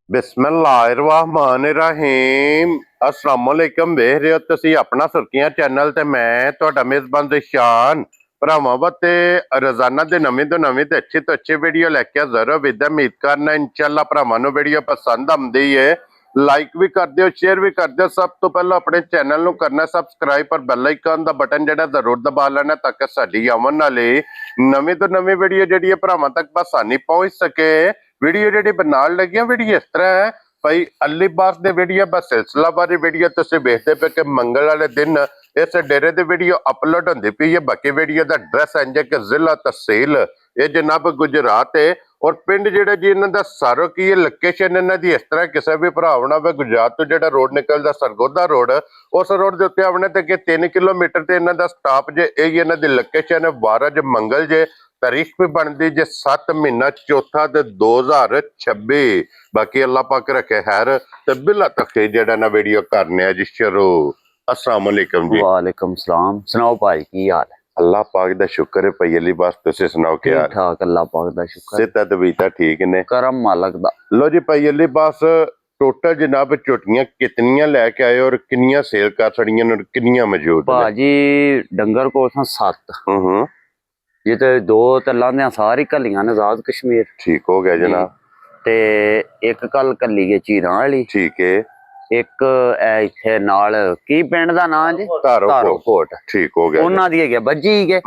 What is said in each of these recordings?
ਬਿਸਮਿल्लाहिर्रहमानिर्रहीम अस्सलामुअलैकुम ਵੇਖ ਰਹੇ ਹੋ ਤੁਸੀਂ ਆਪਣਾ ਸੁਰਖੀਆਂ ਚੈਨਲ ਤੇ ਮੈਂ ਤੁਹਾਡਾ ਮੇਜ਼ਬਾਨ ਦਿਸ਼ਾਨ ਭਰਾਵਾਂ ਤੇ ਰੋਜ਼ਾਨਾ ਦੇ ਨਵੀਂ ਤੋਂ ਨਵੀਂ ਤੇ ਅੱਛੀ ਵੀਡੀਓ ਲੈ ਕੇ ਜ਼ਰੂਰ ਵਿਦਾ ਉਮੀਦ ਕਰਨਾ ਇਨਸ਼ਾਅੱਲਾ ਭਰਾਵਾਂ ਨੂੰ ਵੀਡੀਓ ਪਸੰਦ ਆਉਂਦੀ ਹੈ ਲਾਈਕ ਵੀ ਕਰ ਦਿਓ ਸ਼ੇਅਰ ਵੀ ਕਰ ਦਿਓ ਸਭ ਤੋਂ ਪਹਿਲਾਂ ਆਪਣੇ ਚੈਨਲ ਨੂੰ ਕਰਨਾ ਸਬਸਕ੍ਰਾਈਬ ਪਰ ਬੈਲ ਆਈਕਨ ਦਾ ਬਟਨ ਜਿਹੜਾ ਜ਼ਰੂਰ ਦਬਾ ਲੈਣਾ ਤਾਂ ਕਿ ਸਾਡੀ ਆਉਣ ਵਾਲੀ ਨਵੀਂ ਤੋਂ ਨਵੀਂ ਵੀਡੀਓ ਜਿਹੜੀ ਹੈ ਭਰਾਵਾਂ ਤੱਕ ਆਸਾਨੀ ਪਹੁੰਚ ਸਕੇ वीडियो जी बनाने लगी वीडियो इस तरह है भाई अली बास दे वीडियो बस सिलसिलावारी वीडियो तुसीं देखते पे कि मंगल वाले दिन इस डेरे दी वीडियो अपलोड होंदी पई है। बाकी वीडियो दा एड्रेस इंज कि जिला तहसील ये जनाब गुजरात है और पिंड जिहड़ा जी इन्हां दा सारो की लोकेशन इन्हां दी इस तरह किसी भी भरा होना वे गुजरात तो जिहड़ा रोड निकलदा सरगोदा रोड उस रोड दे उत्ते आवणे ते कि 3 किलोमीटर ते इन्हां दा स्टॉप जे यही इन्हां दी लोकेशन है 12 मंगल जे तारीख भी बनती जे 7 महीना चौथा ते 2026। बाकी अल्लाह पाक रखे खैर ते बिला तक जेड़ा ना वीडियो करने जी शुरू। अस्सलाम वालेकुम जी। वालेकुम सलाम। सुनाओ भाई की हाल है? अल्लाह पाक दा शुक्र है भाई अली बास तुसी सुनाओ क्या ठीक ठाक अल्लाह पाक दा शुक्र सेहत तबीयत ठीक ने करम मालक दा। लो जी भाई अली बास टोटल जनाब झोटियां कितनियां लेके आए और कितनियां सेल कर छड़ियां और कितनियां मौजूद ने? भाजी डंगर को 7 ये तो 2 ते लांदे सारी कलियां ने आजाद कश्मीर। ठीक हो गया जनाब। ते एक कल कली गई चीरां वाली। ठीक है। एक इत्थे नाल की पिंड दा नाम जी धारोकोट। ठीक हो गया। उन्हां दी है बज्जी के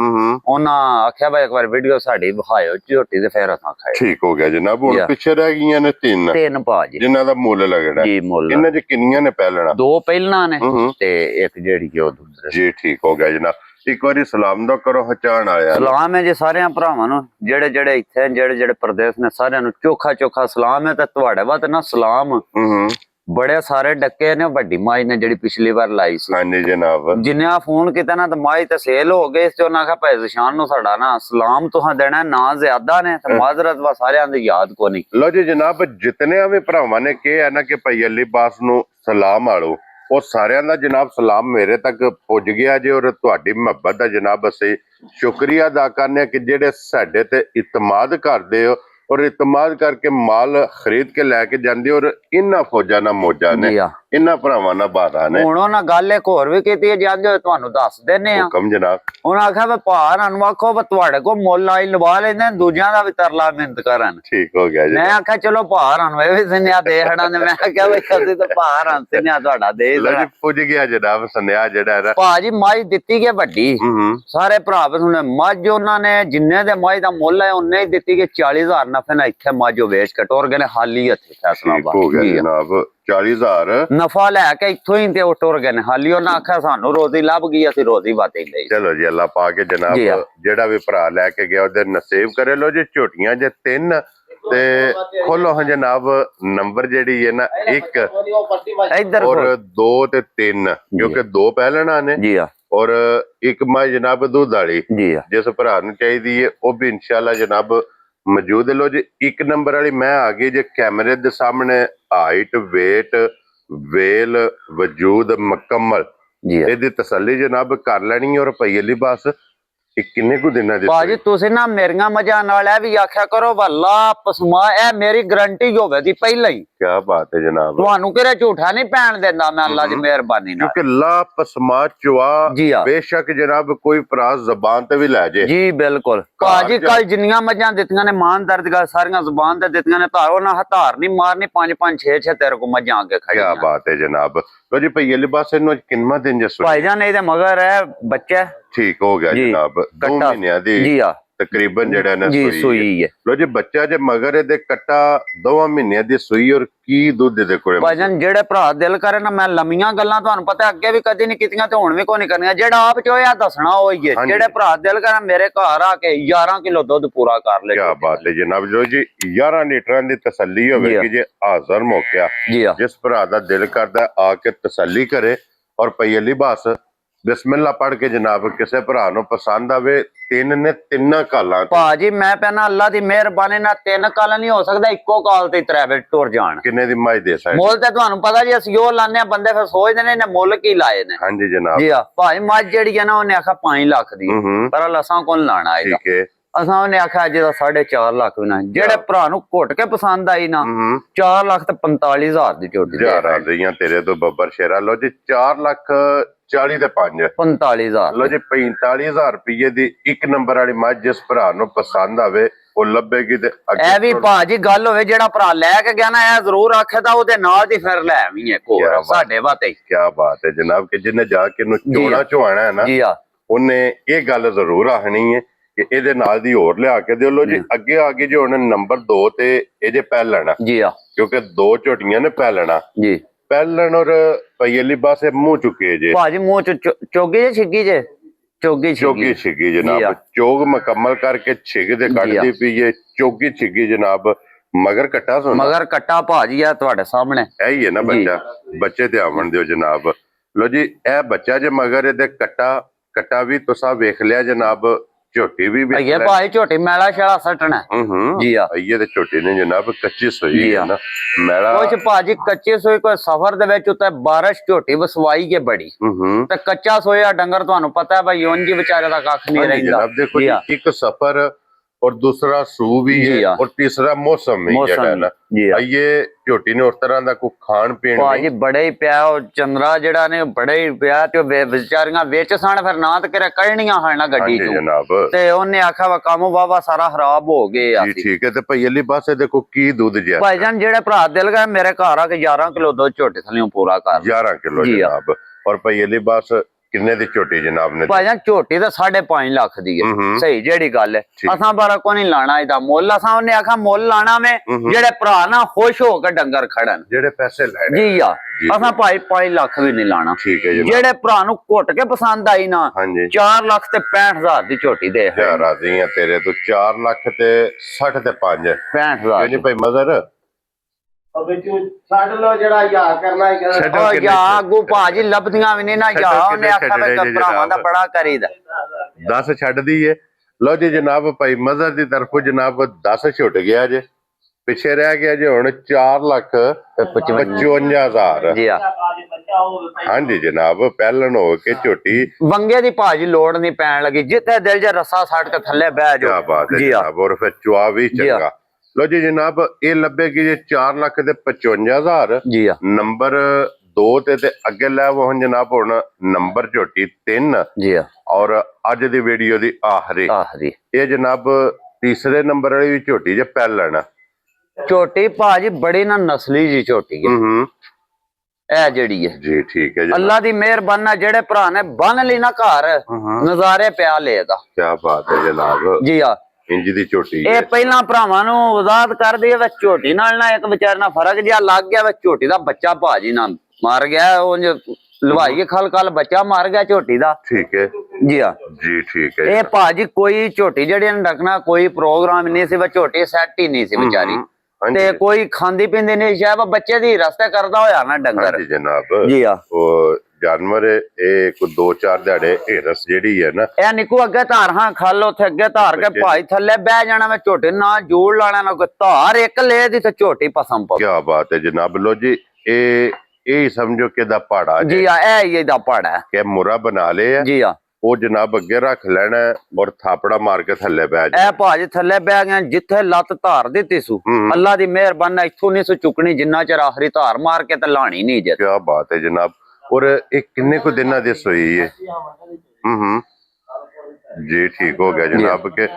उन्हां आख्या भाई एक बार वीडियो साडी विखाओ झोटी ते फिर असां खाए। ठीक हो गया जनाब। हुण पिछे रह गईयां ने 3 भाजी जिन्हां दा मुੱਲ लगड़ा जी मुੱਲ इन्हां च किन्नियां ने पहलना? 2 पहलना ने ते एक जेड़ी ओ दूसरे जी। ठीक हो गया जनाब। एक बारी सलाम दा करो हचान आया सलाम है जी सारे भरावां नूं जेड़े जेड़े इत्थे जेड़े जेड़े प्रदेश ने सारे नूं चोखा चोखा सलाम है ते तुहाडे वात ना सलाम बड़े सारे डके ने वड्डी माई ने जेड़ी पिछली बार लाई सी। हां जी जनाब। जिन्ने फोन कीता ना ते माई ते सेल हो गए ते उन्हां कहा भाई जिशान नूं साडा ना सलाम तुहां देना ना ज्यादा ने ते माजरत वा सारेयां दी याद कोनी। लो जी जनाब जितने भी भरावां ने कहा है ना कि भाई अली बास नूं सलाम आलो और सारियां दा जनाब सलाम मेरे तक पुज गया जी और तुहाडी मुहब्बत दा जनाब असीं शुक्रिया अदा करने कि जेड़े साडे ते इतमाद करदे हो और इतमाद करके माल खरीद के लैके जांदे और इन्हां फौजां ना मौजां ने इन्हां भरावां ना बारां ने। हुण उन्हां गल एक होर वी कीती जांदे तुहानूं दस देने आ। हुकम जनाब। उन्हां आख्या वे भार अनु आखो वे तुहाडे को मुੱਲ आई लवा लैंदे दूजियां दा वी तरला मिहनत करन। ठीक हो गया जी। मैं आख्या चलो भार अनु वी सुनिया दे हड़ा ने मैं आख्या वे असीं ते भार सुनिया तुहाडा दे देना पुज गया जनाब सुनिया जेड़ा है भाजी माई दित्ती गई वड्डी सारे भरा सुने मझ उन्हां ने जिन्ने दे मझ दा मुੱਲ है उन्ने ही दित्ती गई 40,000 नफे ना इत्थे मझ बेच के टुर गए हाली हत्थे फैसलाबाद। हो गया जनाब 40,000 नफा लैके इत्थों ही ते टुर गए हाली उन्हें आख्या सानू रोजी लभ गई असीं रोजी बाती गई। चलो जी अल्लाह पाके जनाब जेड़ा भी भरा लैके गया उधर नसीब करे। लो जी झोटियां जे 3 ते खोलो हाँ जनाब नंबर जेड़ी है ना 1 इधर और 2 ते 3 क्योंकि 2 पहलना ने जी और एक मां जनाब दूध वाली जी जिस भरा नूं चाहिदी है वो भी इंशाल्लाह जनाब मौजूद है। लो जी 1 नंबर वाली मैं आ गई जे कैमरे दे सामने हाइट वेट वेल वजूद मुकम्मल एदी तसल्ली जनाब कर लेनी और भाई अली बास किन्ने को दिना दी भाजी तुसी ना मेरियां मजा नाल ए भी आख्या करो वल्ला पसमा ए मेरी गारंटी होवे दी पहले ही। क्या बात है जनाब। तुहानू किरे झूठा नहीं पैण देंदा मैं अल्लाह दी मेहरबानी नाल क्योंकि ला पसमा चवा बेशक जनाब कोई प्रास जबान ते भी ले जे जी बिल्कुल। भाजी कल जिन्नियां मजां दित्तियां ने मान दर्द का सारियां जबान ते दित्तियां ने तारो ना हतार नहीं मारनी 5-5 6-6 तेरे को मजां आगे खड़ी। क्या बात है जनाब। तो जी भई अली बास इनो किन्ना दिन जसो भाईजान ए मगर है बच्चा ठीक हो गया जनाब 2 महीने दी जी हां तकरीबन जेड़ा ना सुई है। लो जी बच्चा जे मगर ए दे कट्टा 2 महीने दी सुई और की दूध दे कोले भाईजान जेड़े भरा दिल करे ना मैं लम्मियां गल्लां तुहानू पता अगे भी कदी नहीं कीतियां ते हुण भी कोई नहीं करनियां जेड़ा आप चोया दसना होई है जेड़े भरा दिल करे मेरे घर आके 11 किलो दूध पूरा कर ले। क्या बात है जनाब। जो जी 11 लीटर दी तसल्ली होवे कि जे हाजिर मौका जिस भरा दा दिल करदा आके तसल्ली करे और भई अली बास बिस्मिल्लाह पढ़ के जनाब किसी भरा नूं पसंद आवे 3 ने 3 कालां भाजी मैं कहना अल्लाह दी मेहरबानी ना 3 काल नहीं हो सकदा इक्को काल ते त्रैवे टुर जाण। किन्ने दी मज दे सकदे मुੱਲ ते तुहानू पता जी असि ओ लाने बंदे फिर सोचदे ने मुੱਲ की लाए ने। हां जी जनाब। जी हां भाई मज जेड़ी है ना उन्हें आखा 5 लाख दी पर अल्लाह कोल लाना है। ठीक है ਅਸਾਂ ਉਹਨੇ ਆਖਿਆ ਅੱਜ ਦਾ 4.5 ਲੱਖ ਵੀ ਨਾ, ਜਿਹੜੇ ਭਰਾ ਨੂੰ ਘੁੱਟ ਕੇ ਪਸੰਦ ਆਈ ਨਾ 4 ਲੱਖ ਤੇ 45,000 ਦੀ ਝੋਟੀ ਦੇ ਯਾਰ ਆ ਰਹੀਆਂ ਤੇਰੇ ਤੋਂ ਬੱਬਰ ਸ਼ੇਰਾ। ਲੋ ਜੀ 4 ਲੱਖ 40 ਤੇ 5 45,000 ਲੋ ਜੀ 45,000 ਰੁਪਏ ਦੀ ਇੱਕ ਨੰਬਰ ਵਾਲੀ ਮੱਝ ਜਿਸ ਭਰਾ ਨੂੰ ਪਸੰਦ ਆਵੇ ਉਹ ਲੱਭੇਗੀ। ਤੇ ਇਹ ਵੀ ਭਾਜੀ ਗੱਲ ਹੋਵੇ ਜਿਹੜਾ ਭਰਾ ਲੈ ਕੇ ਗਿਆ ਨਾ ਇਹ ਜ਼ਰੂਰ ਆਖੇ ਤਾਂ ਉਹਦੇ ਨਾਲ ਦੀ ਫਿਰ ਲੈ ਆਵੀਂ ਇੱਕ ਹੋਰ ਸਾਡੇ ਵਾਤੇ। ਕੀ ਬਾਤ ਹੈ ਜਨਾਬ ਕਿ ਜਿਹਨੇ ਜਾ ਕੇ ਇਹਨੂੰ ਚੋਣਾ ਚੁਆਣਾ ਹੈ ਨਾ ਜੀ ਆ, ਉਹਨੇ ਇਹ ਗੱਲ ਜ਼ਰੂਰ ਆਖਣੀ ਹੈ ਕਿ ਇਹਦੇ ਨਾਲ ਦੀ ਹੋਰ ਲਿਆ ਕੇ ਦਿਓ। ਲੋ ਜੀ ਅੱਗੇ ਆ ਗਈ ਜੀ ਹੁਣ ਨੰਬਰ 2 ਤੇ ਇਹਦੇ ਪਹਿਲਣ ਜੀ ਆ, ਕਿਉਂਕਿ 2 ਝੋਟੀਆਂ ਨੇ ਪਹਿਲਣਾ ਜੀ ਪਹਿਲਣ ਔਰ ਪਹਿਲੀ ਪਾਸੇ ਮੂੰਹ ਚੁੱਕੇ ਜੇ ਭਾਜੀ ਮੂੰਹ ਚ ਚੋਗੀ ਜੇ ਛਿੱਗੀ ਜੇ ਚੋਗੀ ਛਿੱਗੀ ਜਨਾਬ। ਚੋਗ ਮੁਕੰਮਲ ਕਰਕੇ ਛਿੱਗ ਦੇ ਕੱਢਦੀ ਪਈਏ ਚੋਗੀ ਛਿੱਗੀ ਜਨਾਬ। ਮਗਰ ਕੱਟਾ ਸੁਣ ਮਗਰ ਕੱਟਾ ਭਾਜੀ ਆ ਤੁਹਾਡੇ ਸਾਹਮਣੇ ਇਹੀ ਹੈ ਨਾ ਬੱਚਾ। ਬੱਚੇ ਤੇ ਆਵਣ ਦਿਓ ਜਨਾਬ। ਲੋ ਜੀ ਇਹ ਬੱਚਾ ਜੇ ਮਗਰ ਇਹਦੇ ਕੱਟਾ ਵੀ ਤੁਸੀਂ ਵੇਖ ਲਿਆ ਜਨਾਬ। ਝੋਟੀ ਵੀ ਇਹ ਭਾਈ ਝੋਟੀ ਮੈਲਾ ਛੜਾ ਸੱਟਣਾ ਜੀ ਆ। ਇਹ ਤੇ ਝੋਟੀ ਨੇ ਜਨਾਬ ਕੱਚੀ ਸੋਈ ਹੈ ਨਾ ਮੈਲਾ ਕੁਛ ਭਾਜੀ ਕੱਚੇ ਸੋਈ ਕੋਈ ਸਫਰ ਦੇ ਵਿੱਚ ਉੱਤੇ ਬਾਰਿਸ਼ ਝੋਟੀ ਵਸਵਾਈ ਕੇ ਬੜੀ ਤੇ ਕੱਚਾ ਸੋਇਆ ਡੰਗਰ ਤੁਹਾਨੂੰ ਪਤਾ ਹੈ ਭਾਈ ਉਂਝ ਵਿਚਾਰੇ ਦਾ ਕੱਖ ਨਹੀਂ ਰਹਿੰਦਾ ਜਨਾਬ। ਦੇਖੋ ਇੱਕ ਸਫਰ और दूसरा सू भी है और तीसरा मौसम भी है। ये ਝੋਟੀ ਨੇ ਉਸ ਤਰ੍ਹਾਂ ਦਾ ਕੋਈ ਖਾਣ ਪੀਣ ਭਾਜੀ ਬੜੇ ਹੀ ਪਿਆ ਉਹ ਚੰਦਰਾ ਜਿਹੜਾ ਨੇ ਬੜੇ ਹੀ ਪਿਆ ਤੇ ਵਿਚਾਰੀਆਂ ਵਿੱਚ ਸਣ ਫਿਰ ਨਾ ਤੇ ਕਿਰੇ ਕੱਢਣੀਆਂ ਹਨ ਨਾ ਗੱਡੀ ਚੋਂ ਜਨਾਬ। ਤੇ ਉਹਨੇ ਆਖਿਆ ਵਾ ਕੰਮ ਵਾਵਾ ਸਾਰਾ ਖਰਾਬ ਹੋ ਗਏ ਆ। ਠੀਕ ਹੈ ਤੇ ਭਾਈ ਅਲੀ ਪਾਸੇ ਦੇਖੋ ਕੀ ਦੁੱਧ ਜਿਆ ਭਾਈ ਜਾਨ ਜਿਹੜੇ ਭਰਾ ਦਿਲ ਗਏ ਮੇਰੇ ਘਰ ਆ ਕੇ 11 ਕਿਲੋ ਦੁੱਧ ਝੋਟੀ ਥਲਿਓਂ ਪੂਰਾ ਕਰ 11 ਕਿਲੋ ਜਨਾਬ। ਔਰ ਭਾਈ ਅਲੀ ਪਾਸ ਕਿੰਨੇ ਦੀ ਝੋਟੀ ਜਨਾਬ ਨੇ ਭਾਈ ਜਾਨ ਝੋਟੀ ਤਾਂ 5.5 ਲੱਖ ਦੀ ਹੈ ਸਹੀ ਜਿਹੜੀ ਗੱਲ ਹੈ। ਅਸਾਂ ਬਾਰਾ ਕੋ ਨਹੀਂ ਲਾਣਾ ਇਹਦਾ ਮੁੱਲ। ਅਸਾਂ ਉਹਨੇ ਆਖਾ ਮੁੱਲ ਲਾਣਾ ਵੇ ਜਿਹੜੇ ਭਰਾ ਨਾ ਖੁਸ਼ ਹੋ ਕੇ ਡੰਗਰ ਖੜਨ ਜਿਹੜੇ ਪੈਸੇ ਲੈਣੇ ਜੀ ਆ। ਅਸਾਂ ਭਾਈ 5 ਲੱਖ ਵੀ ਨਹੀਂ ਲਾਣਾ। ਠੀਕ ਹੈ ਜਨਾਬ। ਜਿਹੜੇ ਭਰਾ ਨੂੰ ਘੁੱਟ ਕੇ ਪਸੰਦ ਆਈ ਨਾ 4 ਲੱਖ ਤੇ 65,000 ਦੀ ਝੋਟੀ ਦੇ ਰਾਜ਼ੀ ਆ ਤੇਰੇ ਤੋਂ 4 ਲੱਖ ਤੇ 60 ਤੇ 5 65,000 ਜੀ ਭਾਈ ਮਜ਼ਰ ਛੱਡ ਲੋ ਜਿਹੜਾ ਯਾਰ ਕਰਨਾ ਹੀ ਅੱਗੂ ਭਾਜੀ ਲੱਭਦੀਆਂ ਵੀ ਨਹੀਂ ਨਾ ਜਾ। ਉਹਨੇ ਆਖਿਆ ਵੀ ਭਰਾਵਾਂ ਦਾ ਬੜਾ ਕਰੀਦਾ 10 ਛੱਡਦੀ ਏ। ਲੋ ਜੀ ਜਨਾਬ ਭਾਈ ਮਜ਼ਰ ਦੀ ਤਰਫੋਂ ਜਨਾਬ 10 ਛੁੱਟ ਗਿਆ ਜੇ। ਪਿੱਛੇ ਰਹਿ ਗਿਆ ਜੇ ਹੁਣ 4 ਲੱਖ 55,000 ਜੀ ਆ। ਹਾਂਜੀ ਜਨਾਬ ਪਹਿਲਣ ਹੋ ਕੇ ਝੋਟੀ ਵੰਗੇ ਦੀ ਭਾਜੀ ਲੋੜ ਨਹੀਂ ਪੈਣ ਲੱਗੀ। ਜਿੱਥੇ ਦਿਲ ਜੇ ਰੱਸਾ ਸੱਟ ਕੇ ਥੱਲੇ ਬਹਿ ਜਾ। ਕੀ ਬਾਤ ਹੈ ਜਨਾਬ। ਔਰ ਫਿਰ ਚੁਆ ਵੀ ਚੰਗਾ। ਲੋ ਜੀ ਜਨਾਬ ਇਹ ਲੱਭੇਗੀ ਜੇ 4 ਲੱਖ ਤੇ 55,000 ਜੀ ਆ। ਨੰਬਰ 2 ਤੇ ਅੱਗੇ ਲੈ ਹੁਣ ਜਨਾਬ ਹੁਣ ਨੰਬਰ ਝੋਟੀ 3 ਜੀ ਆ। ਔਰ ਅੱਜ ਦੀ ਵੀਡੀਓ ਦੀ ਆਖਰੀ ਇਹ ਜਨਾਬ ਤੀਸਰੇ ਨੰਬਰ ਵਾਲੀ ਵੀ ਝੋਟੀ ਜੇ ਪਹਿਲਣ ਝੋਟੀ ਭਾਜੀ ਬੜੀ ਨਾ ਨਸਲੀ ਜੀ ਝੋਟੀ ਹੈ ਇਹ ਜਿਹੜੀ ਹੈ ਜੀ। ਠੀਕ ਹੈ ਜੀ। ਅੱਲਾ ਦੀ ਮਿਹਰਬਾਨੀ ਜਿਹੜੇ ਭਰਾ ਨੇ ਬੰਨ ਲਈ ਨਾ ਘਰ ਨਜ਼ਾਰੇ ਪਿਆ ਲੇਗਾ। ਕੀ ਬਾਤ ਹੈ ਜਨਾਬ ਜੀ ਆ। ਇੰਜ ਦੀ ਝੋਟੀ ਇਹ ਪਹਿਲਾਂ ਭਰਾਵਾਂ ਨੂੰ ਵਜ਼ਾਹਤ ਕਰਦੀ ਹੈ ਵੇ ਝੋਟੀ ਨਾਲ ਨਾ ਇੱਕ ਵਿਚਾਰ ਨਾਲ ਫਰਕ ਜਿਹਾ ਲੱਗ ਗਿਆ ਵੇ ਝੋਟੀ ਦਾ ਬੱਚਾ ਭਾਜੀ ਨਾਲ ਮਾਰ ਗਿਆ। ਉਹ ਲਵਾਈ ਖਲ ਬੱਚਾ ਮਾਰ ਗਿਆ ਝੋਟੀ ਦਾ। ਠੀਕ ਹੈ ਜੀ ਆ ਜੀ। ਠੀਕ ਹੈ। ਇਹ ਭਾਜੀ ਕੋਈ ਝੋਟੀ ਜਿਹੜੀ ਨੇ ਰੱਖਣਾ ਕੋਈ ਪ੍ਰੋਗਰਾਮ ਨਹੀਂ ਸੀ। ਝੋਟੀ ਸੈੱਟ ਹੀ ਨਹੀਂ ਸੀ ਵਿਚਾਰੀ ਤੇ ਕੋਈ ਖਾਂਦੀ ਪੀਂਦੀ ਨਹੀਂ ਸ਼ਾਇਦ ਬੱਚੇ ਦੀ ਰਸਤੇ ਕਰਦਾ ਹੋਇਆ ਨਾ ਡੰਗਰ ਜੀ ਜਨਾਬ। ਜੀ ਆ। ਉਹ ਜਾਨਵਰ ਇਹ ਕੋਈ 2-4 ਦਿਹਾੜੇ ਢੇਰਸ ਜਿਹੜੀ ਹੈ ਨਾ ਇਹ ਨਿੱਕੂ ਅੱਗੇ ਧਾਰ ਹਾਂ ਖਲ ਉੱਥੇ ਅੱਗੇ ਧਾਰ ਕੇ ਭਾਈ ਥੱਲੇ ਬਹਿ ਜਾਣਾ ਮੈਂ ਝੋਟੀ ਨਾ ਜੋੜ ਲਾਣਾ ਨਾ ਕੋਈ ਧਾਰ ਇੱਕ ਲੈ ਦੀ ਤੇ ਝੋਟੀ ਪਸੰਦ ਪਾ। ਕੀ ਬਾਤ ਹੈ ਜਨਾਬ। ਲੋ ਜੀ ਇਹ ਸਮਝੋ ਕਿ ਦਾ ਪਹਾੜਾ ਜੀ ਆ। ਇਹ ਇਹਦਾ ਪਹਾੜਾ ਕਿ ਮੁਰਾ ਬਣਾ ਲਿਆ ਜੀ ਆ। ਉਹ ਜਨਾਬ ਅੱਗੇ ਰੱਖ ਲੈਣਾ ਔਰ ਥਾਪੜਾ ਮਾਰ ਕੇ ਥੱਲੇ ਬਹਿ ਜਾ। ਇਹ ਭਾਜ ਥੱਲੇ ਬਹਿ ਗਿਆ ਜਿੱਥੇ ਲੱਤ ਧਾਰ ਦਿੱਤੀ ਸੂ ਅੱਲਾ ਦੀ ਮਿਹਰਬਾਨੀ ਇੱਥੋਂ ਨਹੀਂ ਸੋ ਚੁੱਕਣੀ ਜਿੰਨਾ ਚਿਰ ਆਖਰੀ ਧਾਰ ਮਾਰ ਕੇ ਤੇ ਲਾਣੀ ਨਹੀਂ ਜੇ। ਕੀ ਬਾਤ ਹੈ ਜਨਾਬ। ਔਰ ਇਹ ਕਿੰਨੇ ਕੁ ਦਿਨਾਂ ਦੀ ਸੋਈ ਹੈ ਜੀ। ਠੀਕ ਹੋ ਗਿਆ ਜਨਾਬ ਕਿ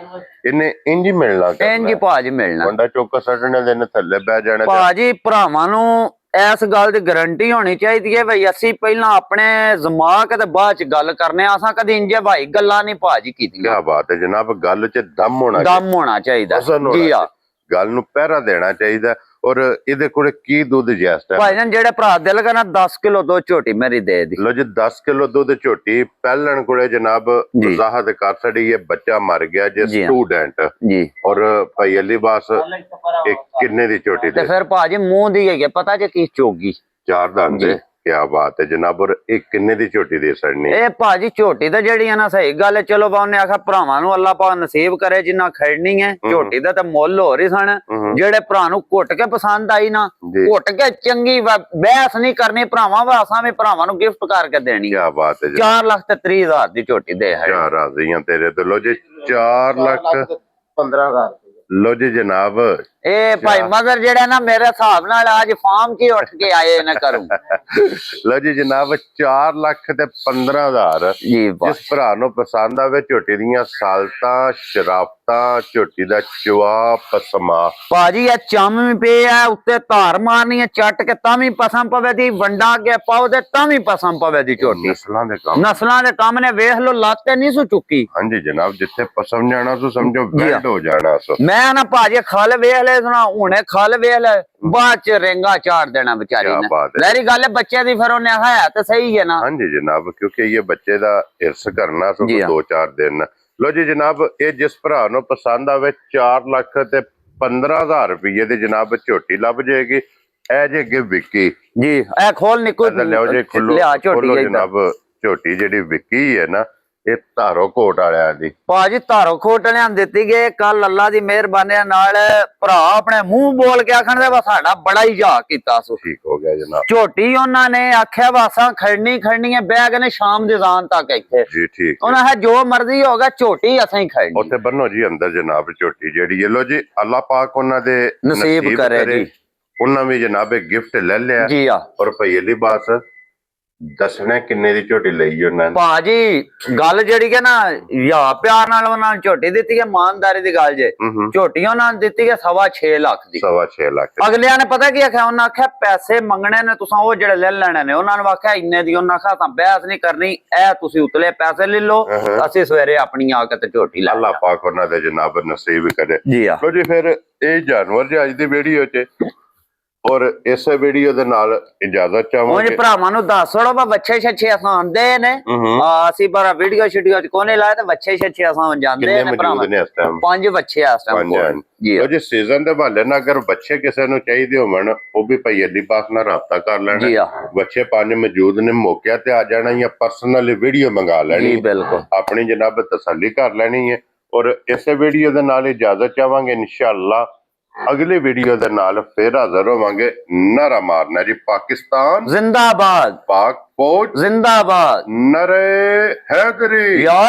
ਇਹਨੇ ਇੰਜ ਮਿਲਣਾ ਇੰਜ ਭਾਜ ਮਿਲਣਾ ਮੁੰਡਾ ਚੌਕਾ ਸੱਟਣੇ ਦੇ ਨੇ ਥੱਲੇ ਬਹਿ ਜਾਣਾ। ਭਾਜੀ ਭਰਾਵਾਂ ਨੂੰ ਇਸ ਗੱਲ ਦੀ ਗਾਰੰਟੀ ਹੋਣੀ ਚਾਹੀਦੀ ਹੈ ਬਈ ਅਸੀਂ ਪਹਿਲਾਂ ਆਪਣੇ ਦਿਮਾਗ ਤੇ ਬਾਅਦ ਚ ਗੱਲ ਕਰਨੇ ਆ। ਅਸਾਂ ਕਦੀ ਇੰਜੇ ਭਾਈ ਗੱਲਾਂ ਨਹੀਂ ਭਾਜੀ ਕੀਤੀਆਂ। ਕੀ ਬਾਤ ਹੈ ਜਨਾਬ। ਗੱਲ ਚ ਦਮ ਹੋਣਾ ਚਾਹੀਦਾ ਜੀ ਆ। ਗੱਲ ਨੂੰ ਪਹਿਰਾ ਦੇਣਾ ਚਾਹੀਦਾ। ਔਰ ਇਹਦੇ ਕੋਲ ਕੀ ਦੁੱਧ ਜੈਸਟ ਹੈ ਭਾਈ ਜਾਨ ਜਿਹੜੇ ਭਰਾ ਦਿਲ ਕਰਨਾ 10 ਕਿਲੋ ਦੁੱਧ ਝੋਟੀ ਮੇਰੀ ਦੇ ਦੀ। ਲੋ ਜੀ 10 ਕਿਲੋ ਦੁੱਧ ਝੋਟੀ ਪਹਿਲਣ ਕੋਲੇ ਜਨਾਬ ਵਜ਼ਾਹਤ ਕਰ ਛੜੀ ਹੈ। ਬੱਚਾ ਮਰ ਗਿਆ ਜੇ ਸਟੂਡੈਂਟ ਜੀ। ਔਰ ਭਾਈ ਅਲੀ ਬਾਸ ਇਹ ਕਿੰਨੇ ਦੀ ਝੋਟੀ ਤੇ ਫਿਰ ਭਾਜੀ ਮੂੰਹ ਦੀ ਹੈਗੇ ਪਤਾ ਜੇ ਕੀ ਚੋਗੀ 4 ਦੰਦ ਦੇ। ਕੀ ਬਾਤ ਹੈ ਜਨਾਬ। ਔਰ ਇਹ ਕਿੰਨੇ ਦੀ ਝੋਟੀ ਦੇ ਸੜਨੀ ਇਹ ਭਾਜੀ ਝੋਟੀ ਤਾਂ ਜਿਹੜੀ ਆ ਨਾ ਸਹੀ ਗੱਲ ਹੈ। ਚਲੋ ਬਾ ਉਹਨੇ ਆਖਿਆ ਭਰਾਵਾਂ ਨੂੰ ਅੱਲਾਹ ਪਾਕ ਨਸੀਬ ਕਰੇ ਜਿੰਨਾ ਖੜਨੀ ਹੈ। ਝੋਟੀ ਦਾ ਤਾਂ ਮੁੱਲ ਹੋ ਰਹੀ ਸਨ। ਜਿਹੜੇ ਭਰਾ ਨੂੰ ਘੁੱਟ ਕੇ ਪਸੰਦ ਆਈ ਨਾ ਘੁੱਟ ਕੇ ਚੰਗੀ ਬਹਿਸ ਨਹੀਂ ਕਰਨੀ ਭਰਾਵਾਂ ਵਾਸਾਂ ਵੀ ਭਰਾਵਾਂ ਨੂੰ ਗਿਫਟ ਕਰਕੇ ਦੇਣੀ। ਕੀ ਬਾਤ ਹੈ। 4 ਲੱਖ ਤੇ 30,000 ਦੀ ਝੋਟੀ ਦੇ ਹੈ। ਰਾਜ਼ੀਆਂ ਤੇਰੇ ਤੋਂ। ਲੋ ਜੀ 4 ਲੱਖ 15,000 ਲੋ ਜੀ ਜਨਾਬ, ਇਹ ਭਾਈ ਮਦਰ ਜਿਹੜੇ ਨਾ ਮੇਰੇ ਹਿਸਾਬ ਨਾਲ ਅੱਜ ਫਾਰਮ 'ਚ ਹੀ ਉੱਠ ਕੇ ਆਏ ਨੇ ਕਰੂੰ। ਲੋ ਜੀ ਜਨਾਬ, 4 ਲੱਖ ਤੇ 15,000 ਜੀ ਜਿਸ ਭਰਾ ਨੂੰ ਪਸੰਦ ਆਵੇ ਝੋਟੀ ਦੀਆਂ ਸਾਲਤਾਂ, ਸ਼ਰਾਫਤਾਂ, ਝੋਟੀ ਦਾ ਚਵਾ ਪਸਮਾ। ਭਾਜੀ ਇਹ ਚੰਮ ਵੀ ਪਏ ਆ, ਉੱਤੇ ਧਾਰ ਮਾਰਨੀ ਹੈ ਚੱਟ ਕੇ ਤਾਂ ਵੀ ਪਸੰਦ ਪਵੇ ਦੀ, ਵੰਡਾ ਕੇ ਪਾਓ ਤੇ ਤਾਂ ਵੀ ਪਸੰਦ ਪਵੇ ਦੀ ਝੋਟੀ। ਨਸਲਾਂ ਦੇ ਕੰਮ, ਨਸਲਾਂ ਦੇ ਕੰਮ ਨੇ, ਵੇਖ ਲੋ ਲਾਤੇ ਨਹੀਂ ਸੂ ਚੁੱਕੀ। ਹਾਂਜੀ ਜਨਾਬ, ਜਿੱਥੇ ਪਸਮ ਜਾਣਾ ਸੋ ਸਮਝੋ ਬੈਂਡ ਹੋ ਜਾਣਾ ਸੋ। ਮੈਂ ਨਾ ਭਾਜੀ ਖਲ ਵੇਖ ਲੈ ਸੁਣਾ, ਹੁਣੇ ਖਲ ਵੇਖ ਲੈ, ਬਾਅਦ ਚ ਰਿੰਗਾ ਚਾੜ ਦੇਣਾ ਵਿਚਾਰੀ ਕਿਆ ਨੇ। ਬਾਤ ਹੈ। ਲਹਿਰੀ ਗੱਲ ਹੈ ਬੱਚੇ ਦੀ, ਫਿਰ ਉਹਨੇ ਹੈ ਤੇ ਸਹੀ ਹੈ ਨਾ। ਹਾਂਜੀ ਜਨਾਬ, ਕਿਉਂਕਿ ਇਹ ਬੱਚੇ ਦਾ ਹਿਰਸ ਕਰਨਾ ਸੋ ਜੀ ਹਾਂ। 2-4 ਦਿਨ। ਲੋ ਜੀ ਜਨਾਬ, ਇਹ ਜਿਸ ਭਰਾ ਨੂੰ ਪਸੰਦ ਆਵੇ 4 ਲੱਖ ਤੇ 15,000 ਰੁਪਏ ਦੀ ਜਨਾਬ ਝੋਟੀ ਲੱਭ ਜਾਏਗੀ। ਇਹ ਜੇ ਅੱਗੇ ਵਿਕੀ ਜੀ, ਇਹ ਖੋਲ ਨਿਕੋ ਲਿਆਓ ਜੇ, ਖੁੱਲੋ ਲਿਆ ਖੋਲੋ ਝੋਟੀ ਜਨਾਬ। ਝੋਟੀ ਜਿਹੜੀ ਵਿਕੀ ਹੈ ਨਾ, ਇਹ ਧਾਰੋ ਕੋਟ ਵਾਲਿਆਂ ਦੀ। ਭਾਜੀ ਧਾਰੋ ਖੋਟਲਿਆਂ ਦਿੱਤੀ ਗਏ ਕੱਲ, ਅੱਲਾ ਦੀ ਮਿਹਰਬਾਨੀ ਨਾਲ ਭਰਾ ਆਪਣੇ ਮੂੰਹ ਬੋਲ ਕੇ ਆਖਣ ਦੇ ਵਾ ਸਾਡਾ ਬੜਾ ਹੀ ਜਾ ਕੀਤਾ ਸੋ। ਠੀਕ ਹੋ ਗਿਆ ਜਨਾਬ ਝੋਟੀ ਉਹਨਾਂ ਨੇ ਆਖਿਆ ਵਾਸਾਂ ਖੜਨੀ ਹੈ, ਬੈਗ ਨੇ ਸ਼ਾਮ ਦੀ ਜਾਨ ਤੱਕ ਇੱਥੇ। ਜੀ, ਠੀਕ ਉਹਨਾਂ ਹੈ ਜੋ ਮਰਜ਼ੀ ਹੋਗਾ, ਝੋਟੀ ਅਸਾਂ ਹੀ ਖੜਨੀ। ਉੱਥੇ ਬੰਨੋ ਜੀ ਅੰਦਰ ਜਨਾਬ ਝੋਟੀ ਜਿਹੜੀ ਹੈ। ਲੋ ਜੀ, ਅੱਲਾਹ ਪਾਕ ਉਹਨਾਂ ਦੇ ਨਸੀਬ ਕਰੇ ਜੀ। ਉਹਨਾਂ ਵੀ ਜਨਾਬ ਇਹ ਗਿਫਟ ਲੈ ਲਿਆ। ਜੀ ਆ ਔਰ ਭਈ ਦੀ ਬਾਤ ਦੱਸਣਾ ਕਿੰਨੇ ਦੀ ਝੋਟੀ ਲਈ ਉਹਨਾਂ ਨੇ। ਭਾਜੀ ਗੱਲ ਜਿਹੜੀ ਕਿ ਨਾ, ਯਾ ਪਿਆਰ ਨਾਲ ਉਹਨਾਂ ਨੂੰ ਝੋਟੀ ਦਿੱਤੀ ਹੈ, ਇਮਾਨਦਾਰੀ ਦੀ ਗੱਲ ਜੇ। ਝੋਟੀ ਉਹਨਾਂ ਨੇ ਦਿੱਤੀ ਹੈ 6.5 ਲੱਖ ਦੀ। 6.5 ਲੱਖ। ਅਗਲਿਆਂ ਨੇ ਪਤਾ ਕੀ ਆਖਿਆ, ਉਹਨਾਂ ਆਖਿਆ ਪੈਸੇ ਮੰਗਣੇ ਨੇ ਤੁਸੀਂ ਉਹ ਜਿਹੜੇ ਲੈ ਲੈਣੇ ਨੇ। ਉਹਨਾਂ ਨੂੰ ਆਖਿਆ ਇੰਨੇ ਦੀ, ਉਹਨਾਂ ਆਖਿਆ ਤਾਂ ਬਹਿਸ ਨਹੀਂ ਕਰਨੀ, ਇਹ ਤੁਸੀਂ ਉਤਲੇ ਪੈਸੇ ਲੈ ਲਓ, ਅਸੀਂ ਸਵੇਰੇ ਆਪਣੀ ਆ ਕੇ ਤੇ ਝੋਟੀ ਲੈ ਅੱਲਾਹ ਪਾਕ ਉਹਨਾਂ ਦੇ ਜਨਾਬ ਨਸੀਬ ਕਰੇ। ਜੀ ਆ। ਲੋ ਜੀ, ਫਿਰ ਇਹ ਜਾਨਵਰ ਜੀ ਅੱਜ ਦੀ ਵੀਡੀਓ 'ਚ, ਔਰ ਇਸ ਵੀਡੀਓ ਦੇ ਨਾਲ ਇਜਾਜ਼ਤ ਚਾਹਾਂਗੇ। ਉਹ ਭਰਾਵਾਂ ਨੂੰ ਦੱਸ ਛੋੜੋ ਬਾ, ਬੱਚੇ ਛੱਛੇ ਅਸਾਂ ਆਂਦੇ ਨੇ। ਅਸੀਂ ਪਰ ਵੀਡੀਓ ਸ਼ੀਡੀਓ 'ਚ ਕੋਨੇ ਲਾਏ ਤੇ ਬੱਚੇ ਛੱਛੇ ਅਸਾਂ ਜਾਂਦੇ ਕਿੰਨੇ ਨੇ ਮੌਜੂਦ ਭਰਾਵਾਂ। ਨੇ ਇਸ ਟਾਈਮ? 5 ਬੱਚੇ ਆ ਇਸ ਟਾਈਮ ਕੋਲ। ਜੀ ਲੋ ਜੀ, ਸੀਜ਼ਨ ਦੇ ਬਹਾਲੇ ਨਾਲ ਅਗਰ ਬੱਚੇ ਕਿਸੇ ਨੂੰ ਚਾਹੀਦੇ ਹੋਣ, ਉਹ ਵੀ ਭਾਈ ਅੱਡੀ ਪਾਸ ਨਾਲ ਰਾਬਤਾ ਕਰ ਲੈਣਾ। ਜੀ ਆ। ਬੱਚੇ 5 ਮੌਜੂਦ ਨੇ, ਮੌਕਿਆਂ ਤੇ ਆ ਜਾਣਾ ਜਾਂ ਪਰਸਨਲ ਵੀਡੀਓ ਮੰਗਾ ਲੈਣੀ। ਜੀ ਬਿਲਕੁਲ। ਆਪਣੀ ਜਨਾਬ ਤਸੱਲੀ ਕਰ ਲੈਣੀ ਹੈ। ਔਰ ਇਸੇ ਵੀਡੀਓ ਦੇ ਨਾਲ ਇਜਾਜ਼ਤ ਚਾਹਾਂਗੇ। ਇਨਸ਼ਾਅੱਲਾ ਅਗਲੀ ਵੀਡੀਓ ਦੇ ਨਾਲ ਫਿਰ ਹਾਜ਼ਰ ਹੋਵਾਂਗੇ। ਨਾਰਾ ਮਾਰਨਾ ਜੀ ਪਾਕਿਸਤਾਨ ਜ਼ਿੰਦਾਬਾਦ, ਪਾਕ ਫੌਜ ਜ਼ਿੰਦਾਬਾਦ, ਨਰੇ ਹੈਦਰੀ। ਯਾ